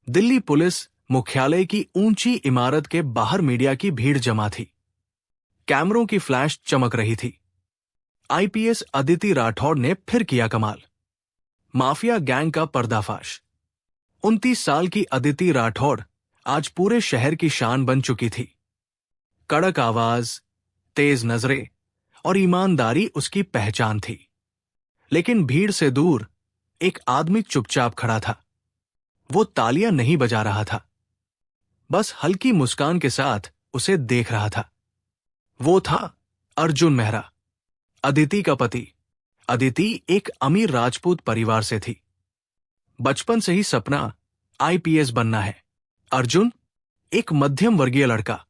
Delhi police मुख्यालय की ऊंची इमारत के बाहर मीडिया की भीड़ जमा थी। कैमरों की फ्लैश चमक रही थी। आईपीएस अदिति राठौड़ ने फिर किया कमाल। माफिया गैंग का पर्दाफाश। 29 साल की अदिति राठौड़ आज पूरे शहर की शान बन चुकी थी। कड़क आवाज, तेज नजरें और ईमानदारी उसकी पहचान थी। लेकिन भीड़ से दूर एक आदमी चुपचाप खड़ा था। वो तालियां नहीं बजा रहा था, बस हल्की मुस्कान के साथ उसे देख रहा था। वो था अर्जुन मेहरा, अदिति का पति। अदिति एक अमीर राजपूत परिवार से थी। बचपन से ही सपना आईपीएस बनना है। अर्जुन एक मध्यम वर्गीय लड़का,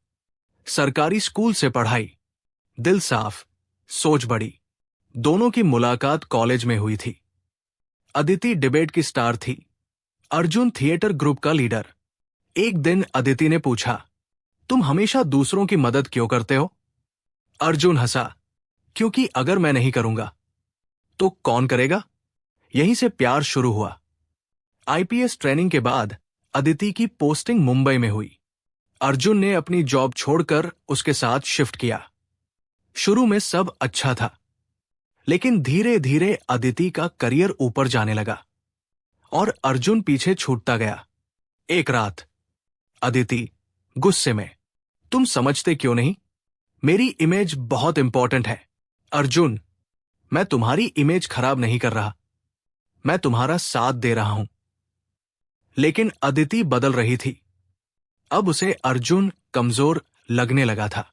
सरकारी स्कूल से पढ़ाई, दिल साफ, सोच बड़ी। दोनों की मुलाकात कॉलेज में हुई थी। अदिति डिबेट की स्टार थी, अर्जुन थिएटर ग्रुप का लीडर। एक दिन अदिति ने पूछा, तुम हमेशा दूसरों की मदद क्यों करते हो? अर्जुन हंसा, क्योंकि अगर मैं नहीं करूंगा तो कौन करेगा? यहीं से प्यार शुरू हुआ। आईपीएस ट्रेनिंग के बाद अदिति की पोस्टिंग मुंबई में हुई। अर्जुन ने अपनी जॉब छोड़कर उसके साथ शिफ्ट किया। शुरू में सब अच्छा था, लेकिन धीरे धीरे अदिति का करियर ऊपर जाने लगा और अर्जुन पीछे छूटता गया। एक रात अदिति गुस्से में, तुम समझते क्यों नहीं? मेरी इमेज बहुत इंपॉर्टेंट है। अर्जुन, मैं तुम्हारी इमेज खराब नहीं कर रहा, मैं तुम्हारा साथ दे रहा हूं। लेकिन अदिति बदल रही थी। अब उसे अर्जुन कमजोर लगने लगा था।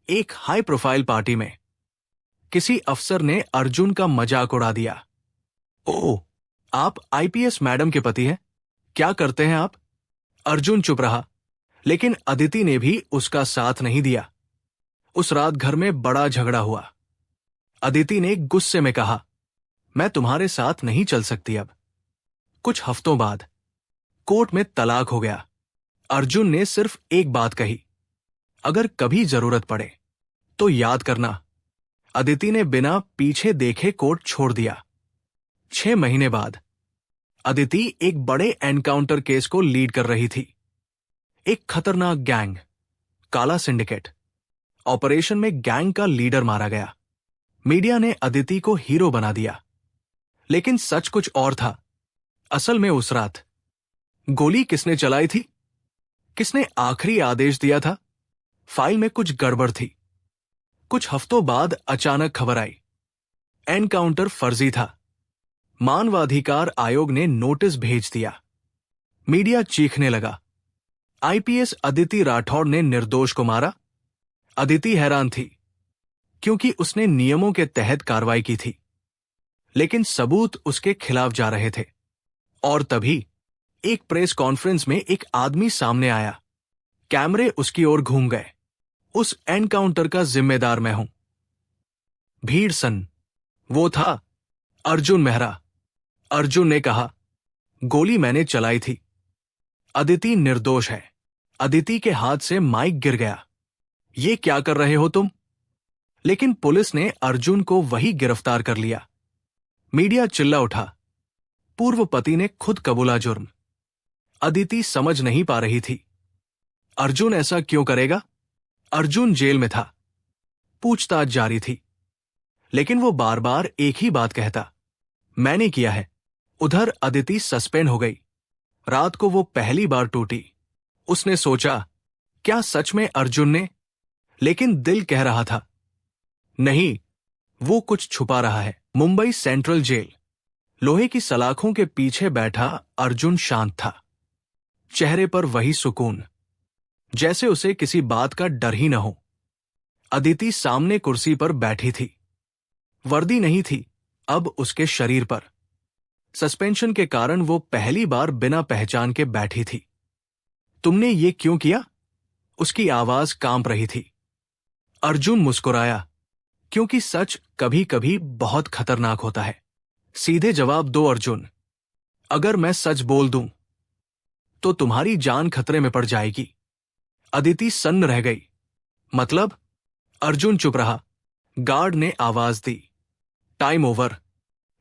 एक हाई प्रोफाइल पार्टी में किसी अफसर ने अर्जुन का मजाक उड़ा दिया। ओह, आप आईपीएस मैडम के पति हैं? क्या करते हैं आप? अर्जुन चुप रहा, लेकिन अदिति ने भी उसका साथ नहीं दिया। उस रात घर में बड़ा झगड़ा हुआ। अदिति ने गुस्से में कहा, मैं तुम्हारे साथ नहीं चल सकती अब। कुछ हफ्तों बाद कोर्ट में तलाक हो गया। अर्जुन ने सिर्फ एक बात कही, अगर कभी जरूरत पड़े तो याद करना। अदिति ने बिना पीछे देखे कोर्ट छोड़ दिया। 6 महीने बाद अदिति एक बड़े एनकाउंटर केस को लीड कर रही थी। एक खतरनाक गैंग, काला सिंडिकेट। ऑपरेशन में गैंग का लीडर मारा गया। मीडिया ने अदिति को हीरो बना दिया, लेकिन सच कुछ और था। असल में उस रात गोली किसने चलाई थी? किसने आखिरी आदेश दिया था? फाइल में कुछ गड़बड़ थी। कुछ हफ्तों बाद अचानक खबर आई, एनकाउंटर फर्जी था। मानवाधिकार आयोग ने नोटिस भेज दिया। मीडिया चीखने लगा, आईपीएस अदिति राठौड़ ने निर्दोष को मारा। अदिति हैरान थी, क्योंकि उसने नियमों के तहत कार्रवाई की थी, लेकिन सबूत उसके खिलाफ जा रहे थे। और तभी एक प्रेस कॉन्फ्रेंस में एक आदमी सामने आया। कैमरे उसकी ओर घूम गए। उस एनकाउंटर का जिम्मेदार मैं हूं। भीड़ सन। वो था अर्जुन मेहरा। अर्जुन ने कहा, गोली मैंने चलाई थी। अदिति निर्दोष है। अदिति के हाथ से माइक गिर गया। ये क्या कर रहे हो तुम? लेकिन पुलिस ने अर्जुन को वही गिरफ्तार कर लिया। मीडिया चिल्ला उठा, पूर्व पति ने खुद कबूला जुर्म। अदिति समझ नहीं पा रही थी, अर्जुन ऐसा क्यों करेगा? अर्जुन जेल में था। पूछताछ जारी थी, लेकिन वो बार बार एक ही बात कहता, मैंने किया है। उधर अदिति सस्पेंड हो गई। रात को वो पहली बार टूटी। उसने सोचा, क्या सच में अर्जुन ने? लेकिन दिल कह रहा था, नहीं, वो कुछ छुपा रहा है। Mumbai central jail. लोहे की सलाखों के पीछे बैठा अर्जुन शांत था। चेहरे पर वही सुकून, जैसे उसे किसी बात का डर ही न हो। अदिति सामने कुर्सी पर बैठी थी। वर्दी नहीं थी अब उसके शरीर पर। सस्पेंशन के कारण वो पहली बार बिना पहचान के बैठी थी। तुमने ये क्यों किया? उसकी आवाज कांप रही थी। अर्जुन मुस्कुराया, क्योंकि सच कभी कभी बहुत खतरनाक होता है। सीधे जवाब दो अर्जुन, अगर मैं सच बोल दूं तो तुम्हारी जान खतरे में पड़ जाएगी। अदिति सन्न रह गई। मतलब? अर्जुन चुप रहा। गार्ड ने आवाज दी, टाइम ओवर।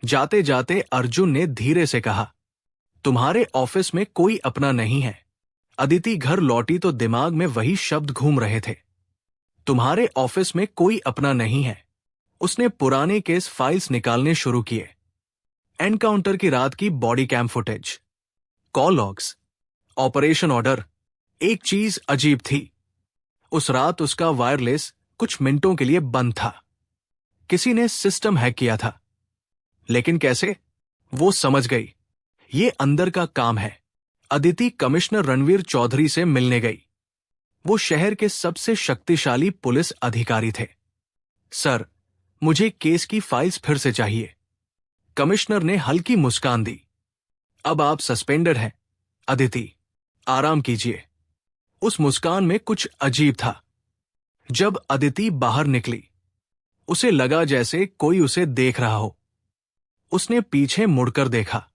जाते जाते अर्जुन ने धीरे से कहा, तुम्हारे ऑफिस में कोई अपना नहीं है। अदिति घर लौटी तो दिमाग में वही शब्द घूम रहे थे। तुम्हारे ऑफिस में कोई अपना नहीं है। उसने पुराने केस फाइल्स निकालने शुरू किए। एनकाउंटर की रात की body cam footage, call logs, operation order. एक चीज अजीब थी, उस रात उसका वायरलेस कुछ मिनटों के लिए बंद था। किसी ने सिस्टम हैक किया था। लेकिन कैसे? वो समझ गई, ये अंदर का काम है। अदिति कमिश्नर रणवीर चौधरी से मिलने गई। वो शहर के सबसे शक्तिशाली पुलिस अधिकारी थे। सर, मुझे केस की फाइल्स फिर से चाहिए। कमिश्नर ने हल्की मुस्कान दी। अब आप सस्पेंडेड हैं, अदिति, आराम कीजिए। उस मुस्कान में कुछ अजीब था। जब अदिति बाहर निकली, उसे लगा जैसे कोई उसे देख रहा हो। उसने पीछे मुड़कर देखा।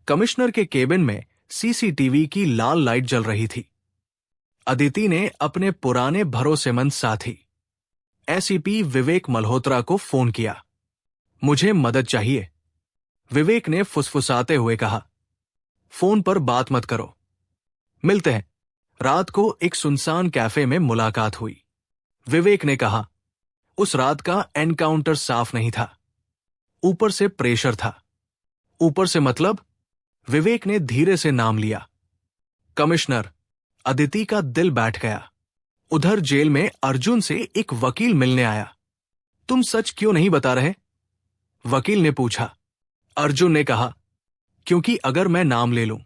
कमिश्नर के केबिन में सीसीटीवी की लाल लाइट जल रही थी। अदिति ने अपने पुराने भरोसेमंद साथी एसीपी विवेक मल्होत्रा को फोन किया। मुझे मदद चाहिए, विवेक ने फुसफुसाते हुए कहा। फोन पर बात मत करो, मिलते हैं। रात को एक सुनसान कैफे में मुलाकात हुई। विवेक ने कहा, उस रात का एनकाउंटर साफ नहीं था, ऊपर से प्रेशर था। ऊपर से मतलब? विवेक ने धीरे से नाम लिया। कमिश्नर, अदिति का दिल बैठ गया। उधर जेल में अर्जुन से एक वकील मिलने आया। तुम सच क्यों नहीं बता रहे? वकील ने पूछा। अर्जुन ने कहा, क्योंकि अगर मैं नाम ले लूं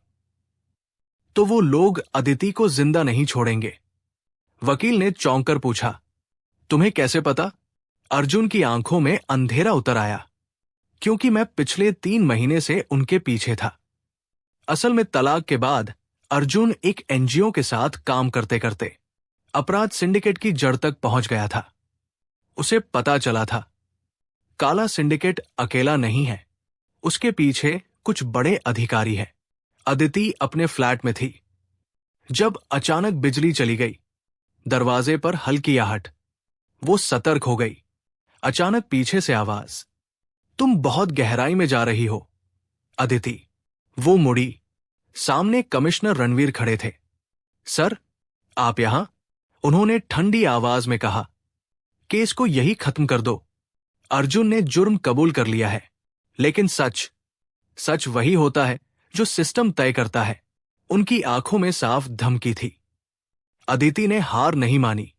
तो वो लोग अदिति को जिंदा नहीं छोड़ेंगे। वकील ने चौंक कर पूछा, तुम्हें कैसे पता? अर्जुन की आंखों में अंधेरा उतर आया। क्योंकि मैं पिछले 3 महीने से उनके पीछे था। असल में तलाक के बाद अर्जुन एक एनजीओ के साथ काम करते करते अपराध सिंडिकेट की जड़ तक पहुंच गया था। उसे पता चला था, काला सिंडिकेट अकेला नहीं है, उसके पीछे कुछ बड़े अधिकारी हैं। अदिति अपने फ्लैट में थी जब अचानक बिजली चली गई। दरवाजे पर हल्की आहट। वो सतर्क हो गई। अचानक पीछे से आवाज, तुम बहुत गहराई में जा रही हो, अदिति। वो मुड़ी। सामने कमिश्नर रणवीर खड़े थे। सर, आप यहां? उन्होंने ठंडी आवाज में कहा। केस को यही खत्म कर दो। अर्जुन ने जुर्म कबूल कर लिया है, लेकिन सच वही होता है जो सिस्टम तय करता है। उनकी आंखों में साफ धमकी थी। अदिति ने हार नहीं मानी।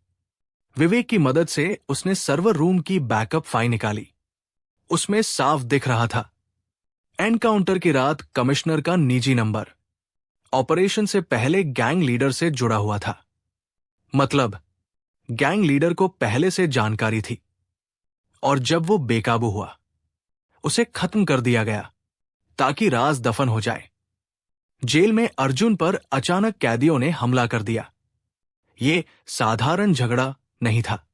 विवेक की मदद से उसने सर्वर रूम की बैकअप फाइल निकाली। उसमें साफ दिख रहा था, एनकाउंटर की रात कमिश्नर का निजी नंबर ऑपरेशन से पहले गैंग लीडर से जुड़ा हुआ था। मतलब गैंग लीडर को पहले से जानकारी थी और जब वो बेकाबू हुआ, उसे खत्म कर दिया गया ताकि राज दफन हो जाए। जेल में अर्जुन पर अचानक कैदियों ने हमला कर दिया। ये साधारण झगड़ा नहीं था,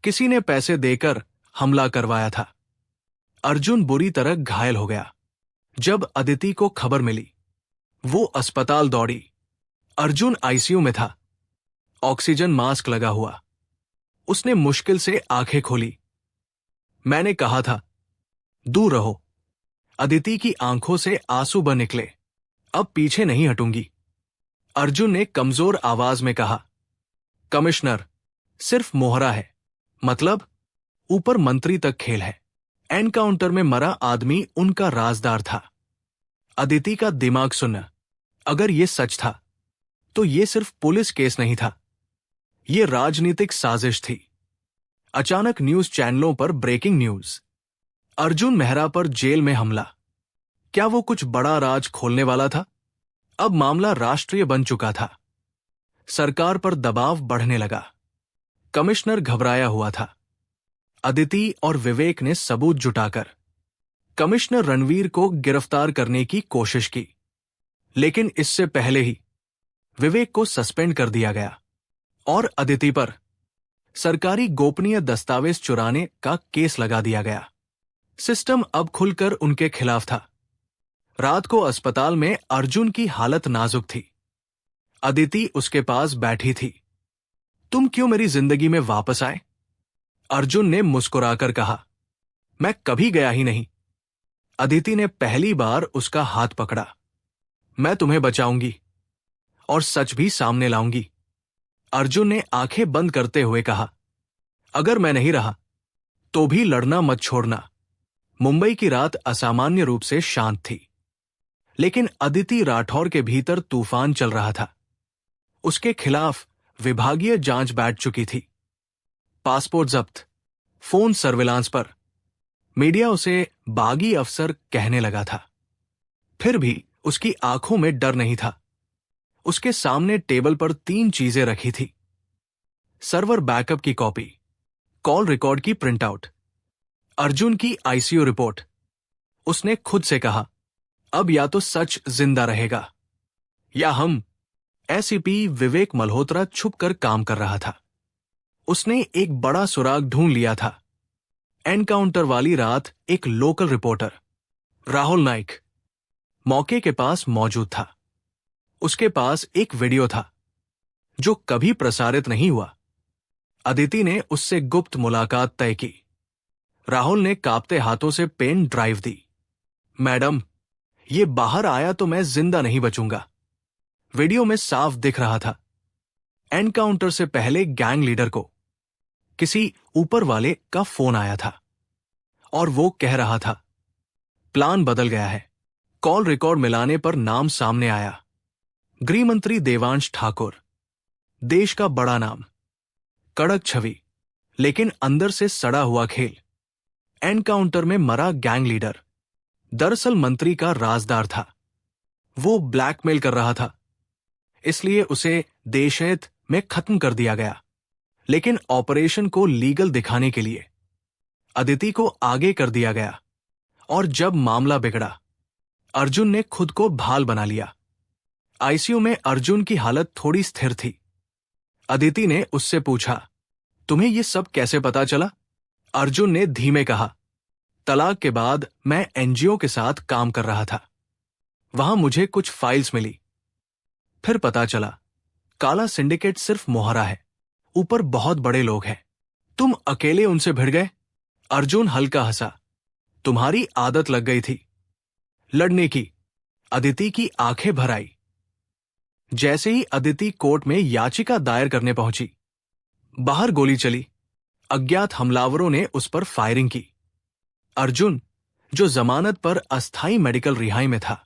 किसी ने पैसे देकर हमला करवाया था। अर्जुन बुरी तरह घायल हो गया। जब अदिति को खबर मिली, वो अस्पताल दौड़ी। अर्जुन आईसीयू में था, ऑक्सीजन मास्क लगा हुआ। उसने मुश्किल से आंखें खोली। मैंने कहा था, दूर रहो। अदिति की आंखों से आंसू बह निकले। अब पीछे नहीं हटूंगी। अर्जुन ने कमजोर आवाज में कहा। कमिश्नर, सिर्फ मोहरा है। मतलब? ऊपर मंत्री तक खेल है। एनकाउंटर में मरा आदमी उनका राजदार था। अदिति का दिमाग सुनना, अगर ये सच था तो ये सिर्फ पुलिस केस नहीं था, ये राजनीतिक साजिश थी। अचानक न्यूज चैनलों पर ब्रेकिंग न्यूज, अर्जुन मेहरा पर जेल में हमला। क्या वो कुछ बड़ा राज खोलने वाला था? अब मामला राष्ट्रीय बन चुका था। सरकार पर दबाव बढ़ने लगा। कमिश्नर घबराया हुआ था। अदिति और विवेक ने सबूत जुटाकर कमिश्नर रणवीर को गिरफ्तार करने की कोशिश की, लेकिन इससे पहले ही विवेक को सस्पेंड कर दिया गया और अदिति पर सरकारी गोपनीय दस्तावेज चुराने का केस लगा दिया गया। सिस्टम अब खुलकर उनके खिलाफ था। रात को अस्पताल में अर्जुन की हालत नाजुक थी। अदिति उसके पास बैठी थी। तुम क्यों मेरी जिंदगी में वापस आए? अर्जुन ने मुस्कुराकर कहा। मैं कभी गया ही नहीं। अदिति ने पहली बार उसका हाथ पकड़ा। मैं तुम्हें बचाऊंगी और सच भी सामने लाऊंगी। अर्जुन ने आंखें बंद करते हुए कहा, अगर मैं नहीं रहा तो भी लड़ना मत छोड़ना। मुंबई की रात असामान्य रूप से शांत थी, लेकिन अदिति राठौर के भीतर तूफान चल रहा था। उसके खिलाफ विभागीय जांच बैठ चुकी थी, पासपोर्ट जब्त, फोन सर्विलांस पर। मीडिया उसे बागी अफसर कहने लगा था, फिर भी उसकी आंखों में डर नहीं था। उसके सामने टेबल पर 3 चीजें रखी थी: सर्वर बैकअप की कॉपी, कॉल रिकॉर्ड की प्रिंटआउट, अर्जुन की आईसीयू रिपोर्ट। उसने खुद से कहा, अब या तो सच जिंदा रहेगा या हम। एसीपी विवेक मल्होत्रा छुपकर काम कर रहा था। उसने एक बड़ा सुराग ढूंढ लिया था। एनकाउंटर वाली रात एक लोकल रिपोर्टर, राहुल नाइक, मौके के पास मौजूद था। उसके पास एक वीडियो था जो कभी प्रसारित नहीं हुआ। अदिति ने उससे गुप्त मुलाकात तय की। राहुल ने कांपते हाथों से पेन ड्राइव दी। मैडम, ये बाहर आया तो मैं जिंदा नहीं बचूंगा। वीडियो में साफ दिख रहा था, एनकाउंटर से पहले गैंग लीडर को किसी ऊपर वाले का फोन आया था और वो कह रहा था, प्लान बदल गया है। कॉल रिकॉर्ड मिलाने पर नाम सामने आया, गृह मंत्री देवांश ठाकुर। देश का बड़ा नाम, कड़क छवि, लेकिन अंदर से सड़ा हुआ खेल। एनकाउंटर में मरा गैंग लीडर दरअसल मंत्री का राजदार था। वो ब्लैकमेल कर रहा था, इसलिए उसे देशहित में खत्म कर दिया गया। लेकिन ऑपरेशन को लीगल दिखाने के लिए अदिति को आगे कर दिया गया। और जब मामला बिगड़ा, अर्जुन ने खुद को भाल बना लिया। आईसीयू में अर्जुन की हालत थोड़ी स्थिर थी। अदिति ने उससे पूछा, तुम्हें ये सब कैसे पता चला? अर्जुन ने धीमे कहा, तलाक के बाद मैं एनजीओ के साथ काम कर रहा था। वहां मुझे कुछ फाइल्स मिली। फिर पता चला काला सिंडिकेट सिर्फ मोहरा है, ऊपर बहुत बड़े लोग हैं। तुम अकेले उनसे भिड़ गए? अर्जुन हल्का हंसा, तुम्हारी आदत लग गई थी लड़ने की। अदिति की आंखें भर आई। जैसे ही अदिति कोर्ट में याचिका दायर करने पहुंची, बाहर गोली चली। अज्ञात हमलावरों ने उस पर फायरिंग की। अर्जुन, जो जमानत पर अस्थायी मेडिकल रिहाई में था,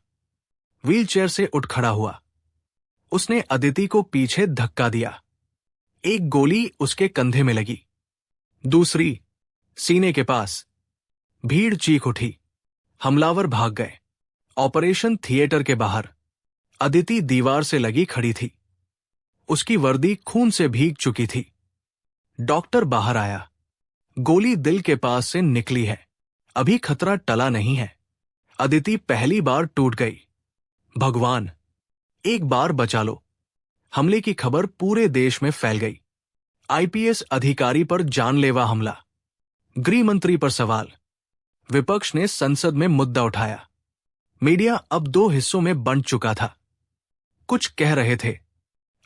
व्हीलचेयर से उठ खड़ा हुआ। उसने अदिति को पीछे धक्का दिया। एक गोली उसके कंधे में लगी, दूसरी सीने के पास। भीड़ चीख उठी, हमलावर भाग गए। ऑपरेशन थिएटर के बाहर अदिति दीवार से लगी खड़ी थी। उसकी वर्दी खून से भीग चुकी थी। डॉक्टर बाहर आया, गोली दिल के पास से निकली है, अभी खतरा टला नहीं है। अदिति पहली बार टूट गई। भगवान, एक बार बचा लो। हमले की खबर पूरे देश में फैल गई। आईपीएस अधिकारी पर जानलेवा हमला, गृह मंत्री पर सवाल। विपक्ष ने संसद में मुद्दा उठाया। मीडिया अब 2 हिस्सों में बंट चुका था। कुछ कह रहे थे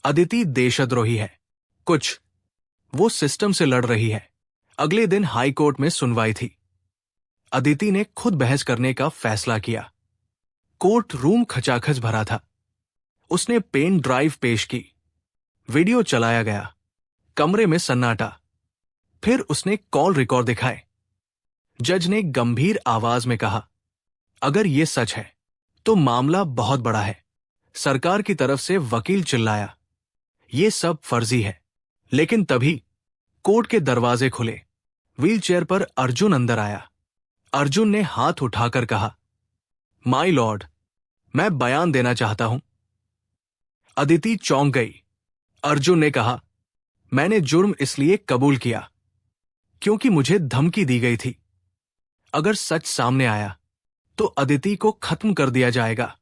अदिति देशद्रोही है, कुछ वो सिस्टम से लड़ रही है। अगले दिन हाई कोर्ट में सुनवाई थी। अदिति ने खुद बहस करने का फैसला किया। कोर्ट रूम खचाखच भरा था। उसने पेन ड्राइव पेश की, वीडियो चलाया गया। कमरे में सन्नाटा। फिर उसने कॉल रिकॉर्ड दिखाए। जज ने गंभीर आवाज में कहा, अगर ये सच है तो मामला बहुत बड़ा है। सरकार की तरफ से वकील चिल्लाया, ये सब फर्जी है। लेकिन तभी कोर्ट के दरवाजे खुले। व्हीलचेयर पर अर्जुन अंदर आया। अर्जुन ने हाथ उठाकर कहा, माय लॉर्ड, मैं बयान देना चाहता हूं। अदिति चौंक गई। अर्जुन ने कहा, मैंने जुर्म इसलिए कबूल किया क्योंकि मुझे धमकी दी गई थी। अगर सच सामने आया तो अदिति को खत्म कर दिया जाएगा।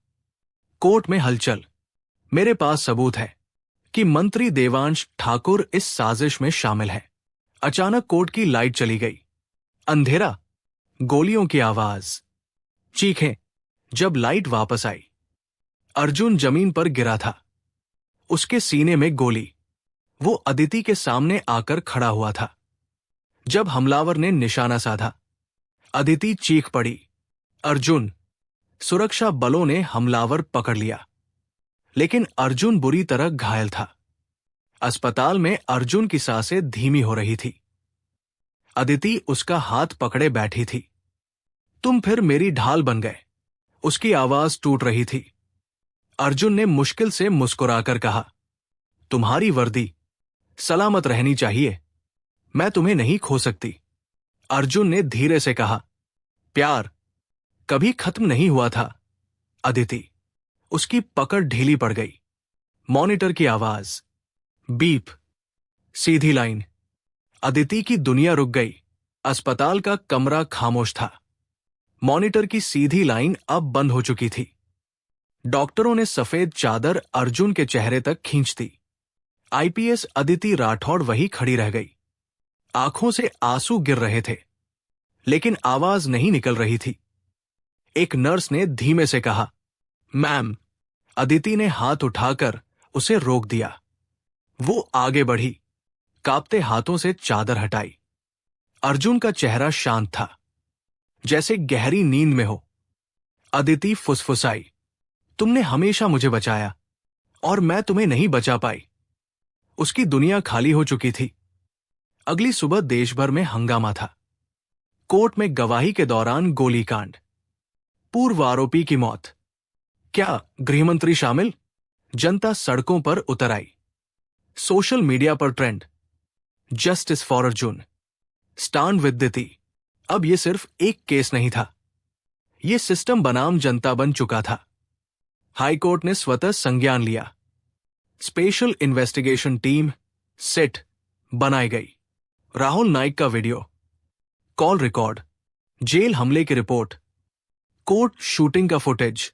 कोर्ट में हलचल। मेरे पास सबूत है कि मंत्री देवांश ठाकुर इस साजिश में शामिल है। अचानक कोर्ट की लाइट चली गई। अंधेरा, गोलियों की आवाज, चीखें। जब लाइट वापस आई, अर्जुन जमीन पर गिरा था, उसके सीने में गोली। वो अदिति के सामने आकर खड़ा हुआ था। जब हमलावर ने निशाना साधा, अदिति चीख पड़ी। अर्जुन, सुरक्षा बलों ने हमलावर पकड़ लिया। लेकिन अर्जुन बुरी तरह घायल था। अस्पताल में अर्जुन की सांसें धीमी हो रही थी। अदिति उसका हाथ पकड़े बैठी थी। तुम फिर मेरी ढाल बन गए। उसकी आवाज टूट रही थी। अर्जुन ने मुश्किल से मुस्कुराकर कहा, तुम्हारी वर्दी सलामत रहनी चाहिए, मैं तुम्हें नहीं खो सकती। अर्जुन ने धीरे से कहा, प्यार कभी खत्म नहीं हुआ था अदिति। उसकी पकड़ ढीली पड़ गई। मॉनिटर की आवाज, बीप, सीधी लाइन। अदिति की दुनिया रुक गई। अस्पताल का कमरा खामोश था। मॉनिटर की सीधी लाइन अब बंद हो चुकी थी। डॉक्टरों ने सफेद चादर अर्जुन के चेहरे तक खींच दी। आईपीएस अदिति राठौड़ वही खड़ी रह गई। आंखों से आंसू गिर रहे थे, लेकिन आवाज नहीं निकल रही थी। एक नर्स ने धीमे से कहा, मैम। अदिति ने हाथ उठाकर उसे रोक दिया। वो आगे बढ़ी, कांपते हाथों से चादर हटाई। अर्जुन का चेहरा शांत था, जैसे गहरी नींद में हो। अदिति फुसफुसाई, तुमने हमेशा मुझे बचाया और मैं तुम्हें नहीं बचा पाई। उसकी दुनिया खाली हो चुकी थी। अगली सुबह देश भर में हंगामा था। कोर्ट में गवाही के दौरान गोलीकांड, पूर्व आरोपी की मौत। क्या गृहमंत्री शामिल? जनता सड़कों पर उतर आई। सोशल मीडिया पर trend, justice for Arjun, stand with Aditi. अब यह सिर्फ एक केस नहीं था, यह सिस्टम बनाम जनता बन चुका था। हाईकोर्ट ने स्वतः संज्ञान लिया। स्पेशल इन्वेस्टिगेशन टीम सिट बनाई गई। राहुल नाइक का वीडियो, कॉल रिकॉर्ड, जेल हमले की रिपोर्ट, कोर्ट शूटिंग का फुटेज।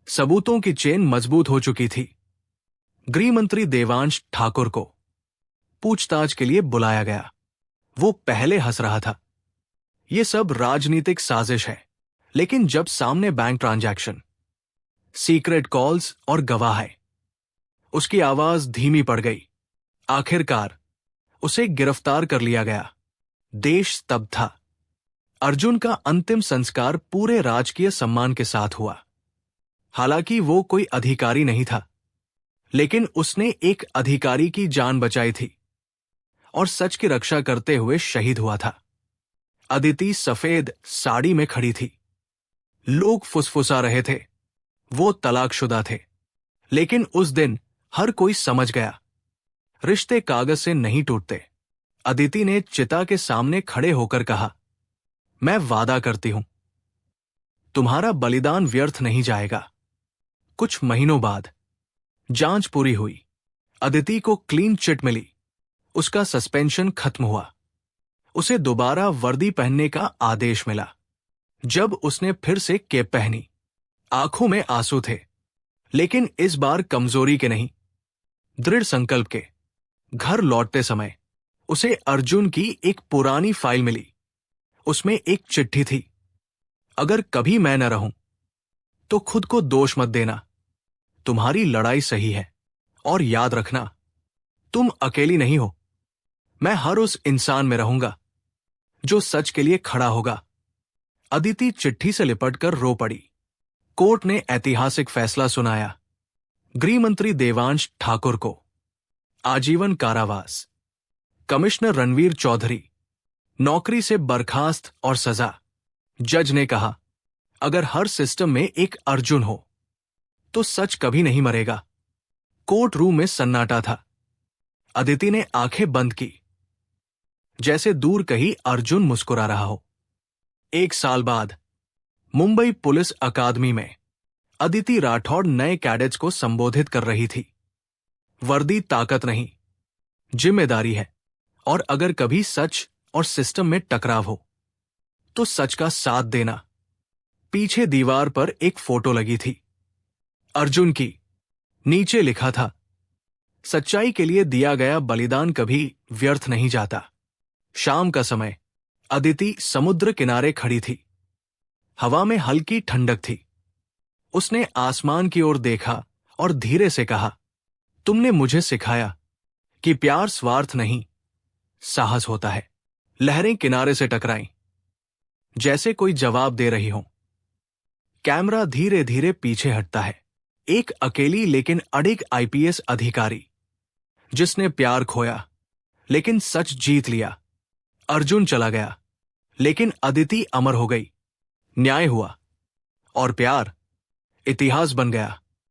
सबूतों की चेन मजबूत हो चुकी थी। गृह मंत्री देवांश ठाकुर को पूछताछ के लिए बुलाया गया। वो पहले हंस रहा था। ये सब राजनीतिक साजिश है, लेकिन जब सामने बैंक ट्रांजैक्शन, सीक्रेट कॉल्स और गवाह है, उसकी आवाज धीमी पड़ गई। आखिरकार उसे गिरफ्तार कर लिया गया। देश स्तब्ध था। अर्जुन का अंतिम संस्कार पूरे राजकीय सम्मान के साथ हुआ। हालांकि वो कोई अधिकारी नहीं था, लेकिन उसने एक अधिकारी की जान बचाई थी और सच की रक्षा करते हुए शहीद हुआ था। अदिति सफेद साड़ी में खड़ी थी। लोग फुसफुसा रहे थे, वो तलाकशुदा थे। लेकिन उस दिन हर कोई समझ गया, रिश्ते कागज से नहीं टूटते। अदिति ने चिता के सामने खड़े होकर कहा, मैं वादा करती हूं, तुम्हारा बलिदान व्यर्थ नहीं जाएगा। कुछ महीनों बाद जांच पूरी हुई। अदिति को क्लीन चिट मिली। उसका सस्पेंशन खत्म हुआ। उसे दोबारा वर्दी पहनने का आदेश मिला। जब उसने फिर से कैप पहनी, आंखों में आंसू थे, लेकिन इस बार कमजोरी के नहीं, दृढ़ संकल्प के। घर लौटते समय उसे अर्जुन की एक पुरानी फाइल मिली। उसमें एक चिट्ठी थी, अगर कभी मैं न रहूं तो खुद को दोष मत देना। तुम्हारी लड़ाई सही है और याद रखना, तुम अकेली नहीं हो। मैं हर उस इंसान में रहूंगा जो सच के लिए खड़ा होगा। अदिति चिट्ठी से लिपटकर रो पड़ी। कोर्ट ने ऐतिहासिक फैसला सुनाया। गृह मंत्री देवांश ठाकुर को आजीवन कारावास, कमिश्नर रणवीर चौधरी नौकरी से बर्खास्त और सजा। जज ने कहा, अगर हर सिस्टम में एक अर्जुन हो तो सच कभी नहीं मरेगा। कोर्ट रूम में सन्नाटा था। अदिति ने आंखें बंद की, जैसे दूर कहीं अर्जुन मुस्कुरा रहा हो। 1 साल बाद मुंबई पुलिस अकादमी में अदिति राठौड़ नए कैडेट्स को संबोधित कर रही थी। वर्दी ताकत नहीं, जिम्मेदारी है। और अगर कभी सच और सिस्टम में टकराव हो तो सच का साथ देना। पीछे दीवार पर एक फोटो लगी थी, अर्जुन की। नीचे लिखा था, सच्चाई के लिए दिया गया बलिदान कभी व्यर्थ नहीं जाता। शाम का समय, अदिति समुद्र किनारे खड़ी थी। हवा में हल्की ठंडक थी। उसने आसमान की ओर देखा और धीरे से कहा, तुमने मुझे सिखाया कि प्यार स्वार्थ नहीं, साहस होता है। लहरें किनारे से टकराईं, जैसे कोई जवाब दे रही हो। कैमरा धीरे धीरे पीछे हटता है। एक अकेली लेकिन अडिग आईपीएस अधिकारी जिसने प्यार खोया लेकिन सच जीत लिया। अर्जुन चला गया लेकिन अदिति अमर हो गई। न्याय हुआ और प्यार इतिहास बन गया।